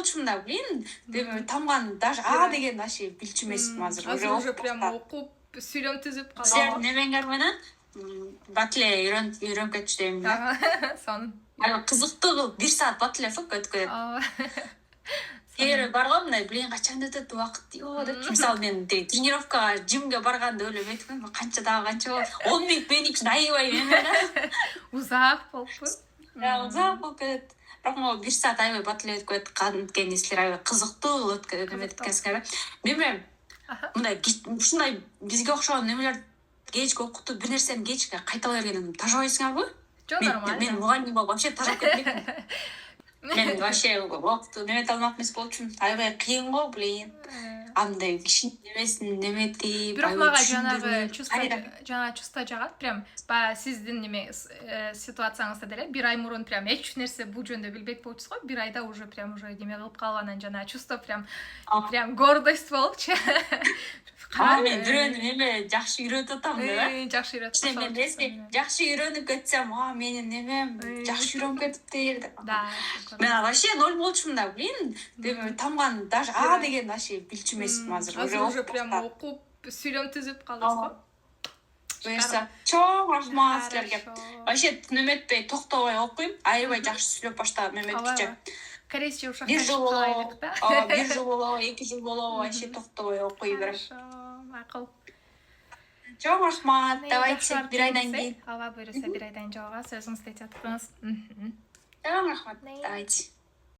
болчумун да билейин. Тамган даже А деген вообще билчү эмесмин азыр. Уже прям окуп, сүйлөм түзүп Силер калдың. немеңер менен бат эле үйрөнүп кетчү да. Сон. Кызыктуу кылып 1 саат бат эле өтүп кетет. Кээ баргам мындай блин качан өтөт убакыт деп. Мисалы мен тренировкага жимге барганда эле өтүп канча 10 мүнөт мен үчүн аябай эме да. Узак болуппу. Узак болуп кетет. Бирок могу 1 саат аябай бат эле өтүп кетет. Канткени нерселер аябай кызыктуу кылып өтүп кеткенсиңер. Мен мындай ушундай бизге окшогон немелер кечке окутуп бир нерсени кечке кайталай бергенин тажабайсыңарбы? Жок, нормально. Мен мугалим болуп вообще тажап кетпеймин. Мен вообще окутуп немете алмак эмес болчумун. Аябай кыйын го, блин. Андай кишинин немесин неметип, Бирок мага жанагы чувство жагат. Прям баягы сиздин неме ситуацияңызда деле 1 ай мурун прям эч нерсе бул жөнүндө билбек болчусуз го. 1 айда уже неме кылып калганын жанагы чувство прям гордость болупчу. Мен бирөөнү неме жакшы үйрөтүп атам да. Жакшы үйрөтүп Мен эске жакшы үйрөнүп кетсем, менин немем жакшы үйрөнүп кетиптир деп. Да. Мен вообще 0 болчумун да билейин. Тамган даже А деген вообще билчү эмесмин азыр. Уже прям окуп, сүйлөм түзүп калдыңыз го. Буюрса, чоң рахмат силерге. Вообще неметпей, токтобой окуйм. Аябай жакшы сүйлөп баштагам мемлекетче. Корейче ушак 1 жыл болобу, 1 жыл болобу, 2 жыл болобу, вообще токтобой окуй берем. Макул. Чоң рахмат. Давайте 1 айдан кийин. Алла буйруса 1 айдан жолуга сөзүңүздү айтып атпаңыз. Чоң рахмат. Давайте.